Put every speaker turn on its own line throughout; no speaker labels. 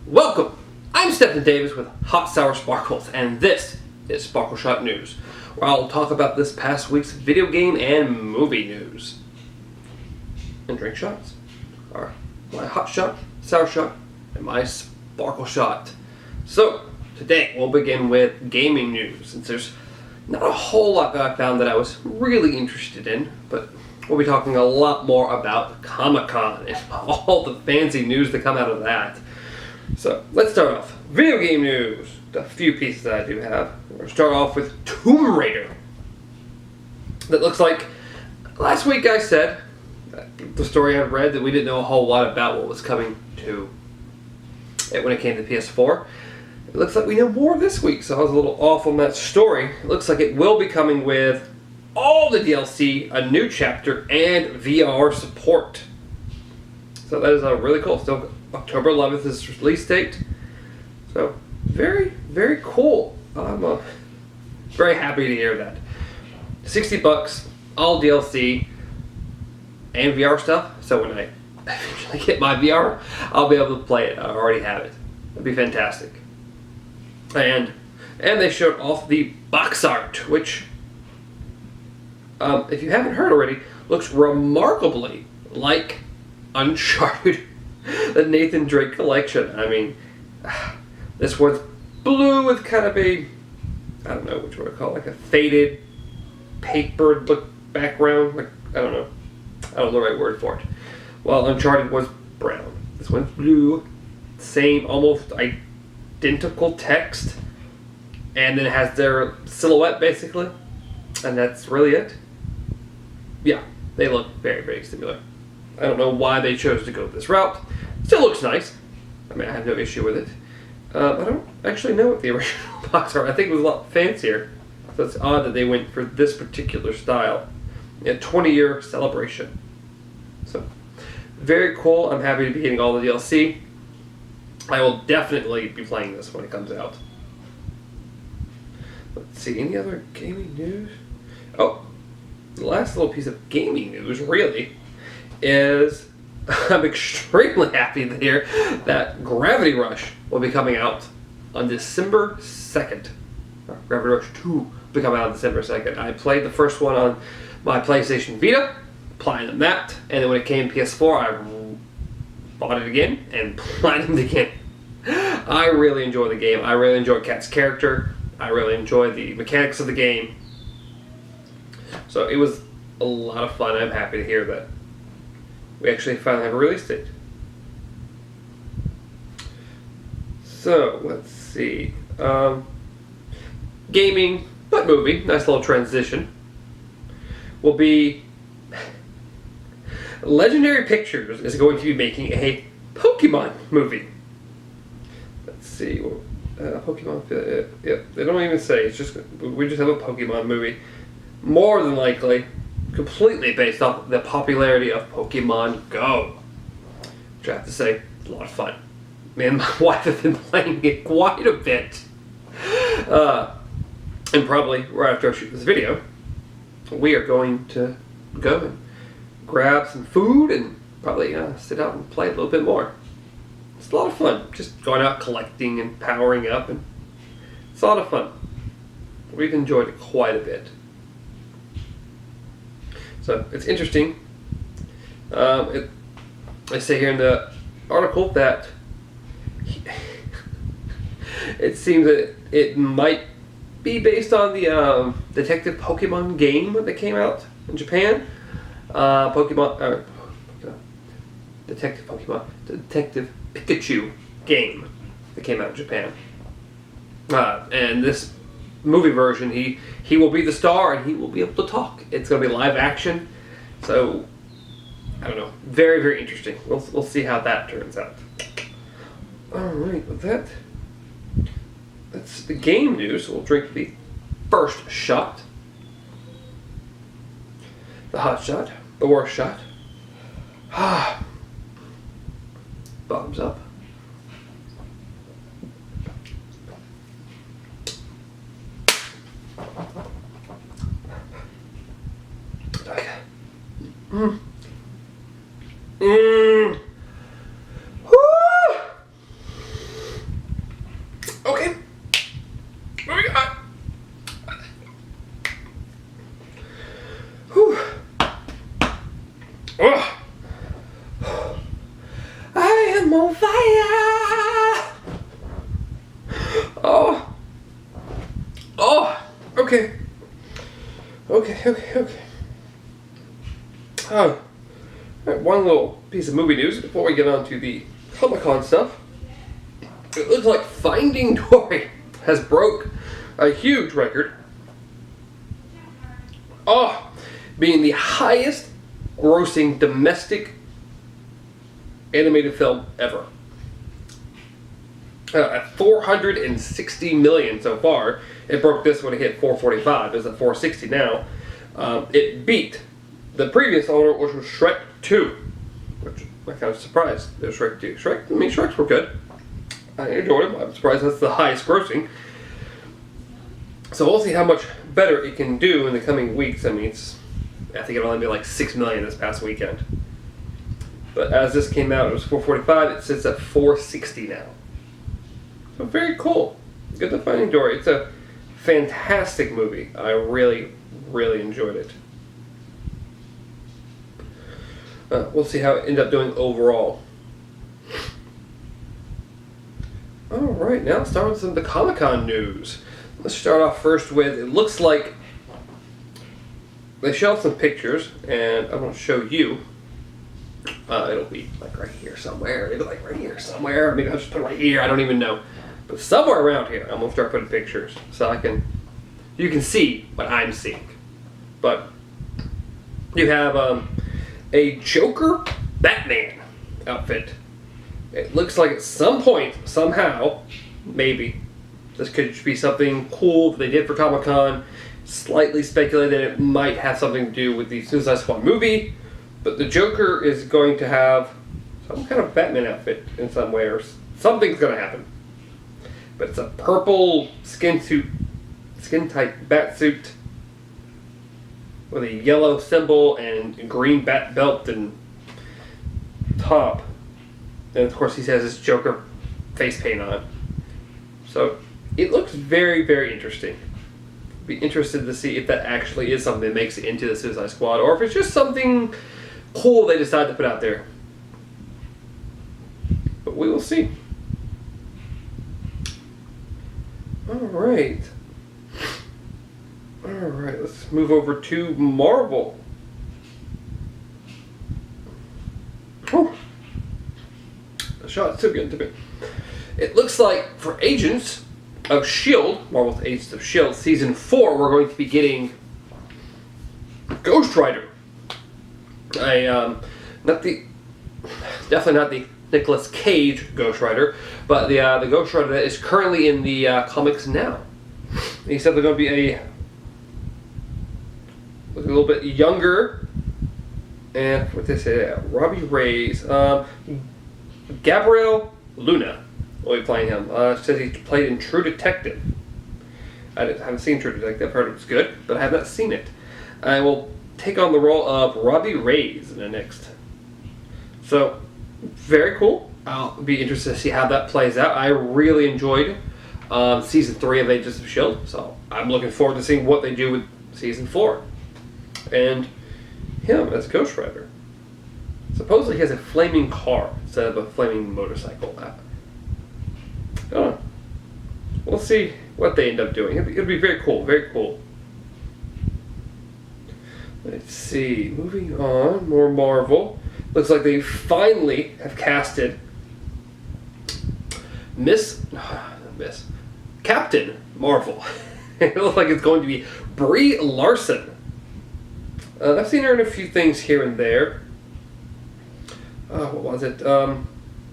Welcome! I'm Stephen Davis with Hot Sour Sparkles, and this is Sparkle Shot News, where I'll talk about this past week's video game and movie news. And drink shots are my Hot Shot, Sour Shot, and my Sparkle Shot. So, today we'll begin with gaming news, since there's not a whole lot that I found that I was really interested in, but we'll be talking a lot more about Comic-Con and all the fancy news that come out of that. So, let's start off. Video game news. A few pieces that I do have. We're going to start off with Tomb Raider. That looks like, last week I said, the story I've read, that we didn't know a whole lot about what was coming to it when it came to PS4. It looks like we know more this week, so I was a little off on that story. It looks like it will be coming with all the DLC, a new chapter, and VR support. So that is really cool. Still, October 11th is the release date. So, very, very cool. I'm very happy to hear that. $60, all DLC, and VR stuff. So when I eventually get my VR, I'll be able to play it. I already have it. It'd be fantastic. And they showed off the box art, which, if you haven't heard already, looks remarkably like Uncharted, the Nathan Drake collection. I mean, this one's blue with kind of a, I don't know what you want to call it, like a faded paper look background. Like, I don't know the right word for it. Well, Uncharted was brown. This one's blue. Same, almost identical text. And then it has their silhouette, basically. And that's really it. Yeah, they look very, very similar. I don't know why they chose to go this route. Still looks nice. I mean, I have no issue with it. I don't actually know what the original box art. I think it was a lot fancier. So it's odd that they went for this particular style. A 20-year celebration. So, very cool. I'm happy to be getting all the DLC. I will definitely be playing this when it comes out. Let's see, any other gaming news? Oh, the last little piece of gaming news, really, is I'm extremely happy to hear that Gravity Rush will be coming out on December 2nd. Gravity Rush 2 will be coming out on December 2nd. I played the first one on my PlayStation Vita, platinumed that, and then when it came to PS4, I bought it again and platinumed it again. I really enjoy the game. I really enjoy Kat's character. I really enjoy the mechanics of the game. So it was a lot of fun. I'm happy to hear that we actually finally have a release date. So, let's see. Gaming, but movie, nice little transition, will be Legendary Pictures is going to be making a Pokemon movie. Let's see. Pokemon, they don't even say. It's just, we just have a Pokemon movie. More than likely, completely based off the popularity of Pokemon Go. Which I have to say, it's a lot of fun. Me and my wife have been playing it quite a bit. And probably right after I shoot this video, we are going to go and grab some food and probably sit out and play a little bit more. It's a lot of fun. Just going out collecting and powering up, and it's a lot of fun. We've enjoyed it quite a bit. So it's interesting. I say here in the article that it seems that it might be based on the Detective Pokemon game that came out in Japan. Detective Pikachu game that came out in Japan. And this movie version, he will be the star and he will be able to talk. It's going to be live action, so I don't know. Very, very interesting. We'll see how that turns out. All right, with that, that's the game news. We'll drink the first shot, the hot shot, the worst shot. Bottoms up. Okay. Moving on. Whew. Oh. I am on fire. Oh. Oh. Okay. Okay. All right, one little piece of movie news before we get on to the Comic-Con stuff. It looks like Finding Dory has broke a huge record. Being the highest grossing domestic animated film ever. At $460 million so far. It broke this when it hit 445. It's at 460 now. It beat the previous owner, which was Shrek 2. Which I'm kind of surprised. There's Shrek 2. Shreks were good. I enjoyed them. I'm surprised that's the highest grossing. So we'll see how much better it can do in the coming weeks. I think it only made like $6 million this past weekend. But as this came out, it was 445. It sits at 460 now. So very cool. Good to Finding Dory. It's a fantastic movie. I really, really enjoyed it. We'll see how it ends up doing overall. Alright, now let's start with some of the Comic-Con news. Let's start off first with, it looks like they showed some pictures, and I'm going to show you. It'll be like right here somewhere. Maybe like right here somewhere. Maybe I'll just put it right here. I don't even know. But somewhere around here, I'm going to start putting pictures so you can see what I'm seeing. But you have a Joker Batman outfit. It looks like at some point, somehow, maybe, this could be something cool that they did for Comic-Con. Slightly speculated that it might have something to do with the Suicide Squad movie. But the Joker is going to have some kind of Batman outfit in some way, or something's going to happen. But it's a purple skin-tight bat suit with a yellow symbol and green bat belt and top. And of course he has his Joker face paint on. So it looks very, very interesting. Be interested to see if that actually is something that makes it into the Suicide Squad, or if it's just something cool they decide to put out there. But we will see. Alright, let's move over to Marvel. Oh, the shot's too good to me. It looks like for Agents of S.H.I.E.L.D., Marvel's Agents of S.H.I.E.L.D., Season 4, we're going to be getting Ghost Rider. Definitely not the Nicolas Cage Ghost Rider, but the Ghost Rider that is currently in the comics now. He said they're going to be a little bit younger, and what they say, Robbie Reyes, Gabriel Luna will be playing him. Says he played in True Detective. I haven't seen True Detective. I've heard it was good, but I have not seen it. I will take on the role of Robbie Reyes in the next. So, very cool. I'll be interested to see how that plays out. I really enjoyed Season 3 of Agents of S.H.I.E.L.D., so I'm looking forward to seeing what they do with Season 4. And him as Ghost Rider. Supposedly he has a flaming car instead of a flaming motorcycle. I don't know. We'll see what they end up doing. It'll be very cool, very cool. Let's see, moving on, more Marvel. Looks like they finally have casted Captain Marvel. It looks like it's going to be Brie Larson. I've seen her in a few things here and there. What was it?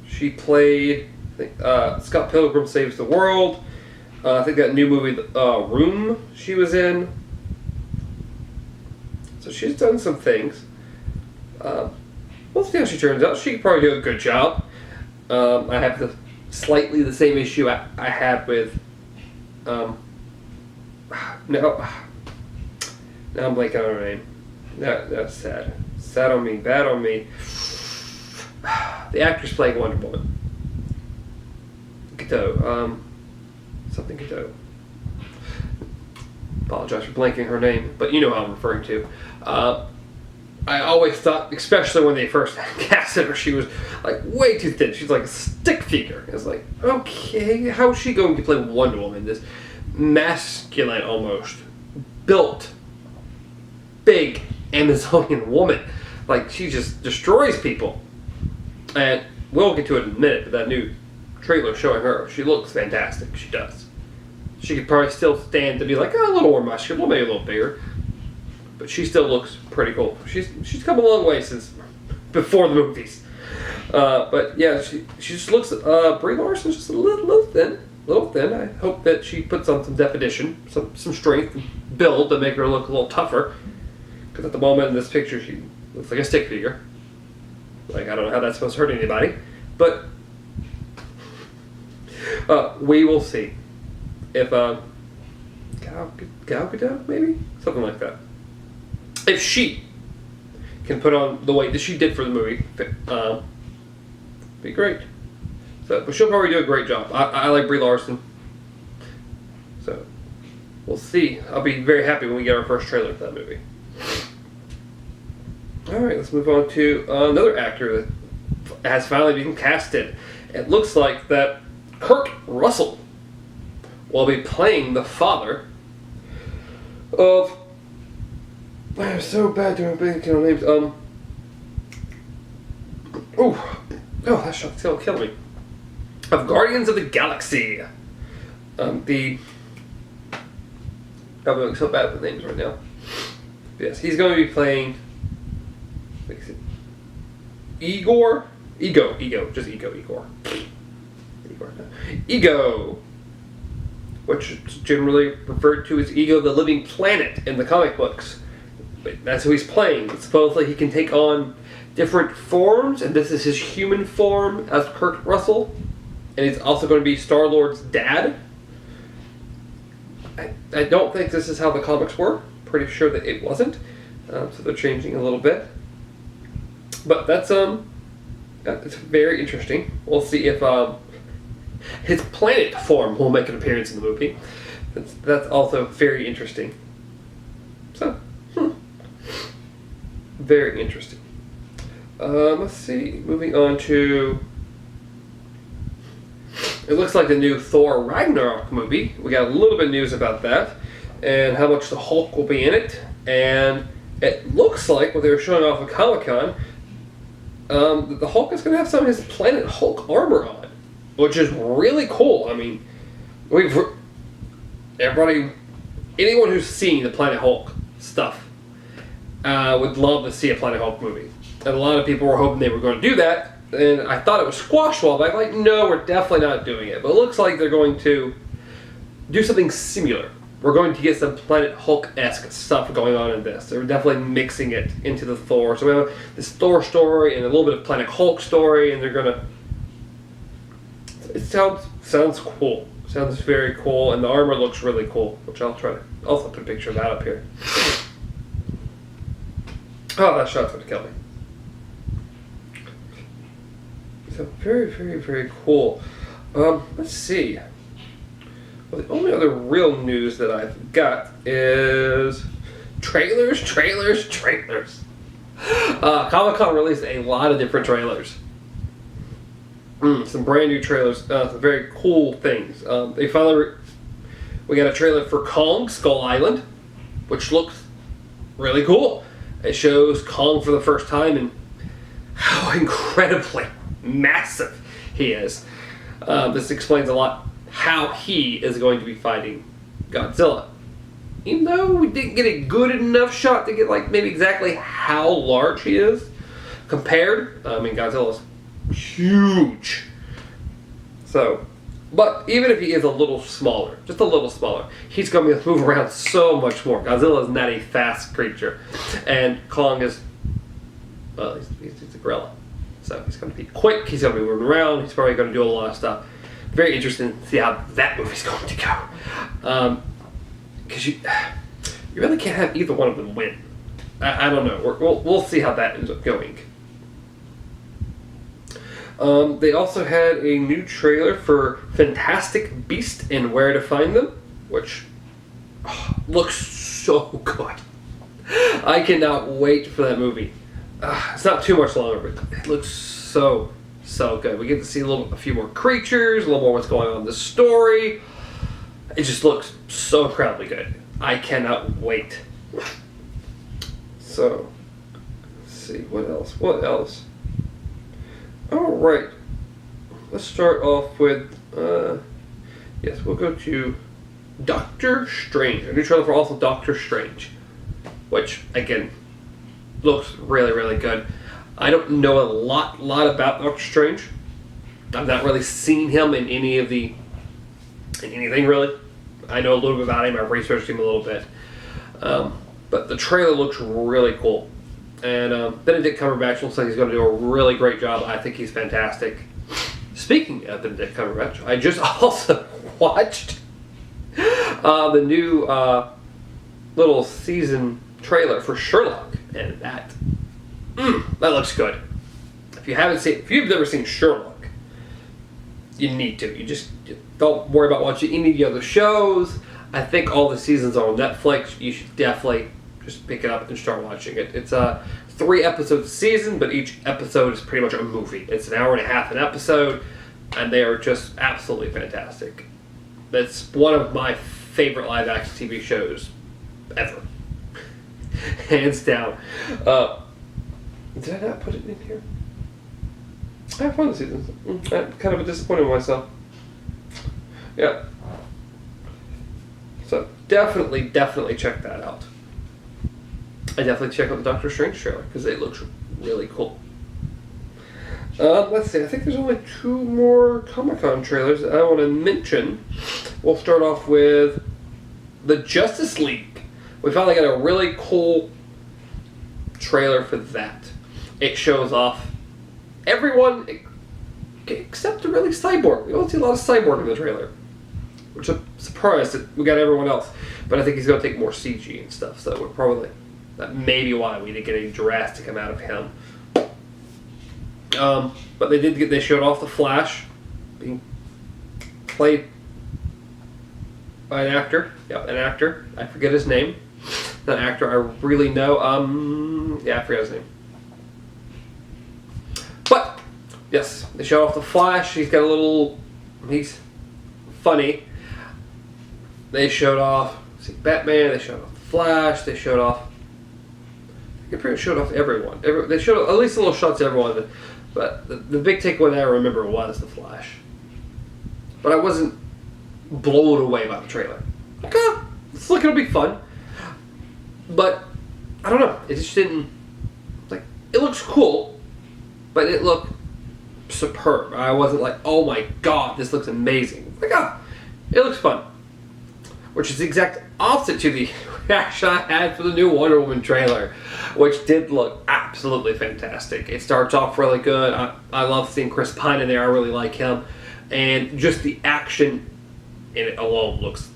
She played, I think, Scott Pilgrim Saves the World. I think that new movie, Room, she was in. So she's done some things. We'll see how she turns out. She could probably do a good job. I have slightly the same issue I had with. Now I'm blanking on her name. That's sad. Sad on me. Bad on me. The actress playing Wonder Woman. Gadot. something Godot. Apologize for blanking her name, but you know how I'm referring to. I always thought, especially when they first casted her, she was like way too thin. She's like a stick figure. It's like, okay, how is she going to play Wonder Woman? This masculine, almost built, big Amazonian woman. Like, she just destroys people. And we'll get to it in a minute, but that new trailer showing her, she looks fantastic. She does. She could probably still stand to be like, a little more muscular, maybe a little bigger. But she still looks pretty cool. She's come a long way since before the movies. But yeah, she just looks. Brie Larson's just a little thin. I hope that she puts on some definition, some strength, and build to make her look a little tougher. Because at the moment in this picture, she looks like a stick figure. Like, I don't know how that's supposed to hurt anybody, but we will see if Gal Gadot, maybe something like that. If she can put on the weight that she did for the movie, be great. So, but she'll probably do a great job. I like Brie Larson. So, we'll see. I'll be very happy when we get our first trailer for that movie. Alright, let's move on to another actor that has finally been casted. It looks like that Kurt Russell will be playing the father of... I'm so bad doing blanking on names. That shot's gonna kill me. Of Guardians of the Galaxy. I'm doing so bad with names right now. Yes, he's going to be playing. Igor, just Igor. Ego, which is generally referred to as Ego, the living planet in the comic books. But that's who he's playing. Supposedly he can take on different forms, and this is his human form as Kurt Russell. And he's also going to be Star-Lord's dad. I don't think this is how the comics were. Pretty sure that it wasn't. So they're changing a little bit. But that's it's very interesting. We'll see if his planet form will make an appearance in the movie. That's also very interesting. So, very interesting. Let's see. Moving on to... It looks like the new Thor Ragnarok movie. We got a little bit of news about that. And how much the Hulk will be in it. And it looks like what they were showing off at Comic-Con, the Hulk is going to have some of his Planet Hulk armor on. Which is really cool. I mean, anyone who's seen the Planet Hulk stuff would love to see a Planet Hulk movie. And a lot of people were hoping they were going to do that. And I thought it was squash wall, but I'm like, no, we're definitely not doing it. But it looks like they're going to do something similar. We're going to get some Planet Hulk-esque stuff going on in this. They're definitely mixing it into the Thor. So we have this Thor story and a little bit of Planet Hulk story, and they're going to... It sounds cool. Sounds very cool, and the armor looks really cool, which I'll try to also put a picture of that up here. Oh, that shot's going to kill me. So very, very, very cool. Let's see. Well, the only other real news that I've got is trailers. Comic-Con released a lot of different trailers. Some brand new trailers, some very cool things. We got a trailer for Kong Skull Island, which looks really cool. It shows Kong for the first time and how incredibly massive he is. This explains a lot how he is going to be fighting Godzilla. Even though we didn't get a good enough shot to get like maybe exactly how large he is compared. I mean, Godzilla's huge. So, but even if he is a little smaller, just a little smaller, he's going to be able to move around so much more. Godzilla is not a fast creature, and Kong is, well, he's a gorilla. So he's going to be quick, he's going to be moving around, he's probably going to do a lot of stuff. Very interesting to see how that movie's going to go. Because you really can't have either one of them win. I don't know. We'll see how that ends up going. They also had a new trailer for Fantastic Beasts and Where to Find Them, which looks so good. I cannot wait for that movie. It's not too much longer, but it looks so good. We get to see a few more creatures, a little more what's going on in the story. It just looks so incredibly good. I cannot wait. So, let's see, what else? Alright, let's start off with, yes, we'll go to Doctor Strange. A new trailer for also Doctor Strange, which, again, looks really good. I don't know a lot about Doctor Strange. I've not really seen him in anything really. I know a little bit about him. I've researched him a little bit. But the trailer looks really cool. And Benedict Cumberbatch looks like he's going to do a really great job. I think he's fantastic. Speaking of Benedict Cumberbatch, I just also watched the new little season trailer for Sherlock, and that looks good. If you've never seen Sherlock, you need to. You just don't worry about watching any of the other shows. I think all the seasons are on Netflix. You should definitely just pick it up and start watching it. It's 3 episodes a season, but each episode is pretty much a movie. It's an hour and a half an episode, and they are just absolutely fantastic. It's one of my favorite live-action TV shows ever. Hands down. Did I not put it in here? I have one of the seasons. I'm kind of disappointed in myself. Yeah. So definitely check that out. I definitely check out the Doctor Strange trailer because it looks really cool. Let's see. I think there's only 2 more Comic-Con trailers that I want to mention. We'll start off with the Justice League. We finally got a really cool trailer for that. It shows off everyone except really Cyborg. We don't see a lot of Cyborg in the trailer, which I'm surprised that we got everyone else. But I think he's going to take more CG and stuff, so we're probably that may be why we didn't get any drastic amount of him. But they showed off the Flash being played by an actor. Yep, an actor. I forget his name. An actor I really know. I forget his name. But yes, they showed off the Flash. He's he's funny. They showed off Batman. They showed off the Flash. They showed off. They pretty much showed off everyone. They showed at least a little shots of everyone. But the big takeaway that I remember was the Flash. But I wasn't blown away by the trailer. Like, it's looking to be fun. But I don't know. It just didn't. Like, it looks cool, but it looked superb. I wasn't like, oh my god, this looks amazing. Like, it looks fun. Which is the exact opposite to the reaction I had for the new Wonder Woman trailer, which did look absolutely fantastic. It starts off really good. I love seeing Chris Pine in there. I really like him. And just the action in it alone looks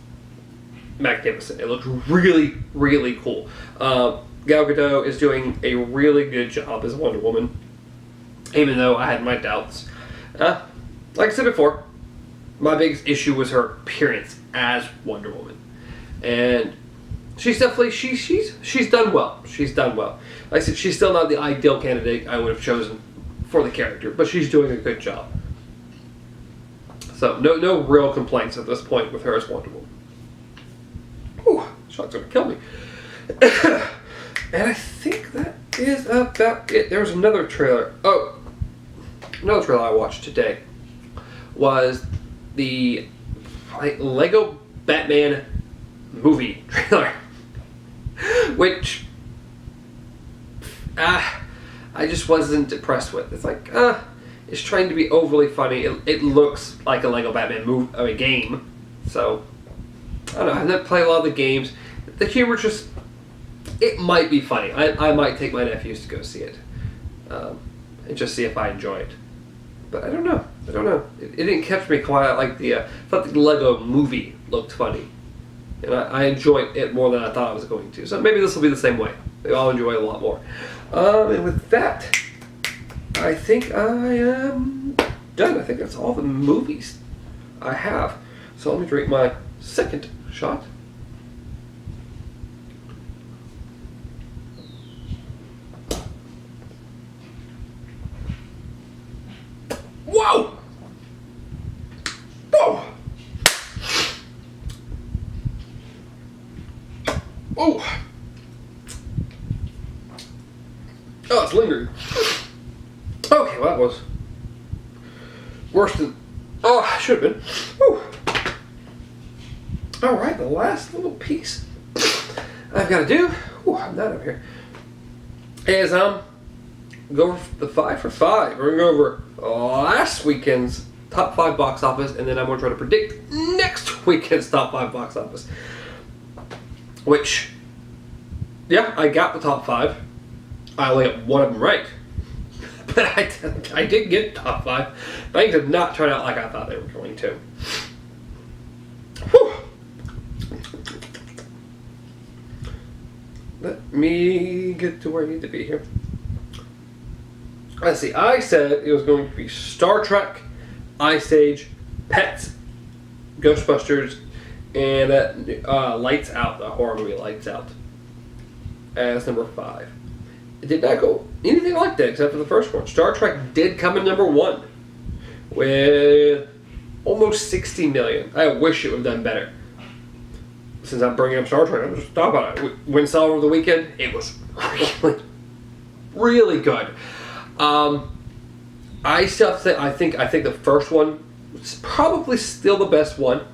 magnificent. It looks really cool. Gal Gadot is doing a really good job as Wonder Woman, even though I had my doubts. Like I said before, my biggest issue was her appearance as Wonder Woman, and she's definitely she's done well. She's done well. Like I said, she's still not the ideal candidate I would have chosen for the character, but she's doing a good job. So no real complaints at this point with her as Wonder Woman. Ooh, shot's gonna kill me. And I think that is about it. There was another trailer. Oh, another trailer I watched today was the Lego Batman movie trailer, which I just wasn't impressed with. It's like it's trying to be overly funny. It looks like a Lego Batman game, so I don't know. I've not played a lot of the games. The humor just, it might be funny. I might take my nephews to go see it and just see if I enjoy it. But I don't know. It didn't catch me quite like I thought the Lego movie looked funny. And I enjoyed it more than I thought I was going to. So maybe this will be the same way. I'll enjoy it a lot more. And with that, I think I am done. I think that's all the movies I have. So let me drink my second shot. Whoa! Whoa! Oh! Oh, it's lingering. Okay, well that was worse than... Oh, should have been. Whew. Alright, the last little piece I've got to do, I'm not over here, is go over the 5 for 5. We're going to go over last weekend's top 5 box office, and then I'm going to try to predict next weekend's top 5 box office. Which, yeah, I got the top 5. I only got one of them right. But I did get top 5. Things did not turn out like I thought they were going to. Whew. Let me get to where I need to be here. Let's see. I said it was going to be Star Trek, Ice Age, Pets, Ghostbusters, and Lights Out, the horror movie Lights Out, as number 5. It did not go anything like that except for the first one. Star Trek did come in number 1 with almost 60 million. I wish it would have done better. Since I'm bringing up Star Trek, I'm just talking about it. When saw over the weekend, it was really, really good. I still think the first one was probably still the best one.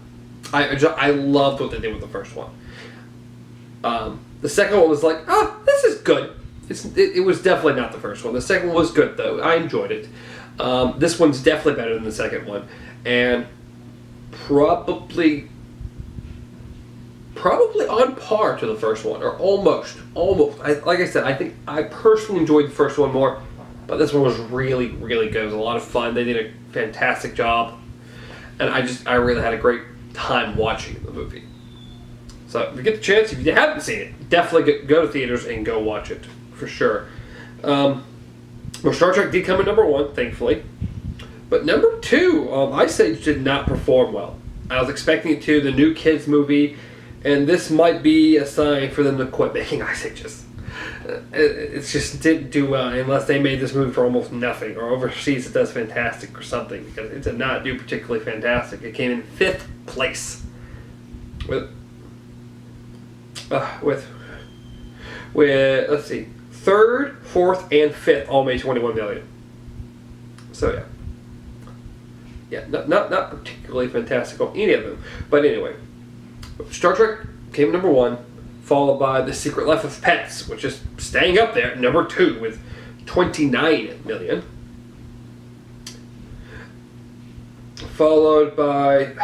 I loved what they did with the first one. The second one was like, this is good. It was definitely not the first one. The second one was good though. I enjoyed it. This one's definitely better than the second one, and probably on par to the first one, or almost. Like I said, I think I personally enjoyed the first one more, but this one was really, really good. It was a lot of fun. They did a fantastic job, and I really had a great time watching the movie. So if you get the chance, if you haven't seen it, definitely go to theaters and go watch it for sure. Well, Star Trek did come in number 1, thankfully, but number 2, Ice Age did not perform well. I was expecting it to. The new kids movie. And this might be a sign for them to quit making Ice Ages. It just didn't do well unless they made this movie for almost nothing, or overseas it does fantastic or something, because it did not do particularly fantastic. It came in 5th place with let's see, 3rd, 4th, and 5th all made 21 million. So yeah, not particularly fantastic on any of them. But anyway. Star Trek came number 1, followed by The Secret Life of Pets, which is staying up there at number 2 with 29 million. Followed by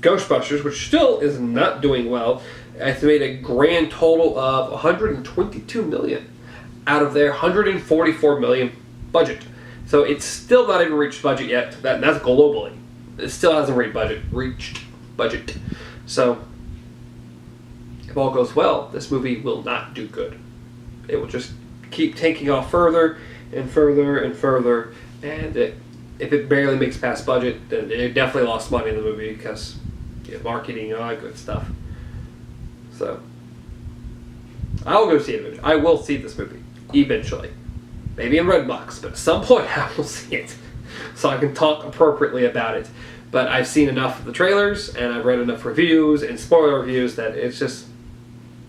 Ghostbusters, which still is not doing well. It's made a grand total of 122 million out of their 144 million budget. So it's still not even reached budget yet. That's globally. It still hasn't reached budget. So, if all goes well, this movie will not do good. It will just keep taking off further and further and further, and if it barely makes past budget, then it definitely lost money in the movie because marketing and all that good stuff. So, I'll go see it. I will see this movie, eventually. Maybe in Redbox, but at some point I will see it, so I can talk appropriately about it. But I've seen enough of the trailers, and I've read enough reviews and spoiler reviews that it's just,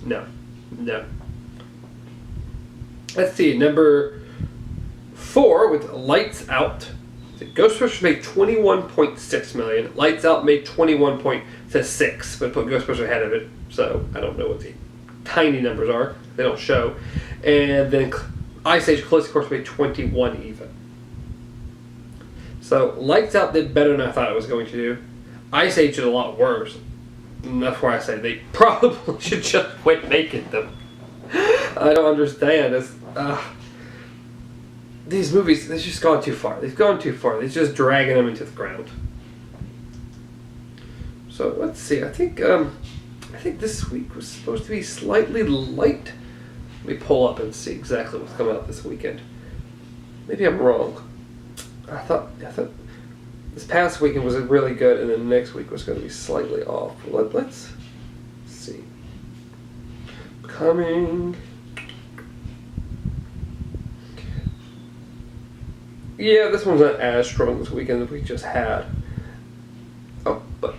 no. Let's see, number 4 with Lights Out. Ghostbusters made 21.6 million. Lights Out made 21.6, but put Ghostbusters ahead of it, so I don't know what the tiny numbers are. They don't show. And then Ice Age Collision Course made 21 even. So, Lights Out did better than I thought it was going to do. Ice Age did a lot worse. And that's why I say they probably should just quit making them. I don't understand. These movies, they've just gone too far. They've gone too far. They're just dragging them into the ground. So, let's see. I think this week was supposed to be slightly light. Let me pull up and see exactly what's coming out this weekend. Maybe I'm wrong. I thought this past weekend was really good, and then next week was going to be slightly off. Let's see. Coming. Yeah, this one's not as strong this weekend as we just had. Oh, but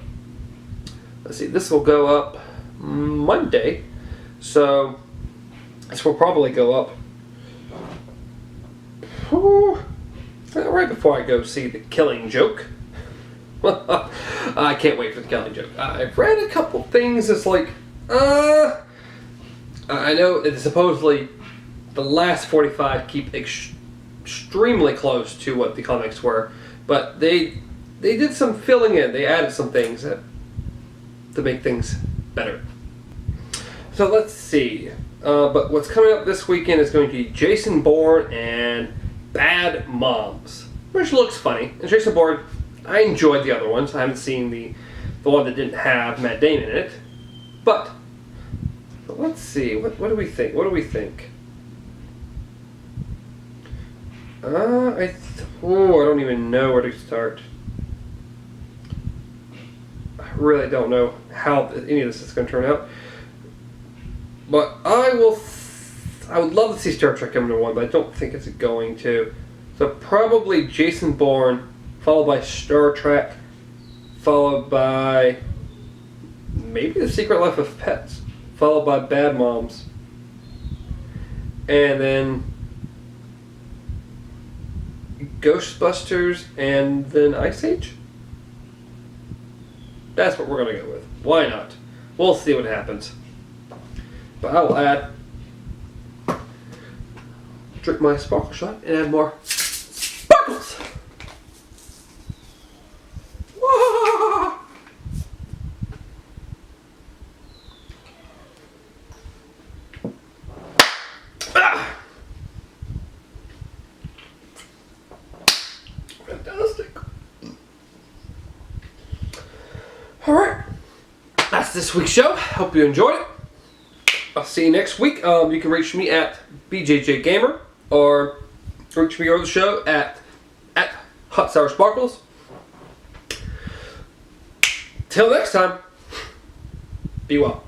let's see. This will go up Monday, so this will probably go up right before I go see The Killing Joke. I can't wait for The Killing Joke. I've read a couple things that's like, I know that supposedly the last 45 keep extremely close to what the comics were, but they did some filling in. They added some things to make things better. So let's see. But what's coming up this weekend is going to be Jason Bourne and Bad Moms, which looks funny. And Jason Bourne, I enjoyed the other ones. I haven't seen the one that didn't have Matt Damon in it. But let's see. What do we think? What do we think? I don't even know where to start. I really don't know how any of this is going to turn out. But I would love to see Star Trek #1, but I don't think it's going to. So probably Jason Bourne, followed by Star Trek, followed by maybe The Secret Life of Pets, followed by Bad Moms, and then Ghostbusters, and then Ice Age. That's what we're going to go with. Why not? We'll see what happens. But I will drink my sparkle shot and add more sparkles. Whoa! Ah! Fantastic. Alright. That's this week's show. Hope you enjoyed it. I'll see you next week. You can reach me at BJJGamer or reach me over the show at Hot Sour Sparkles. Till next time, be well.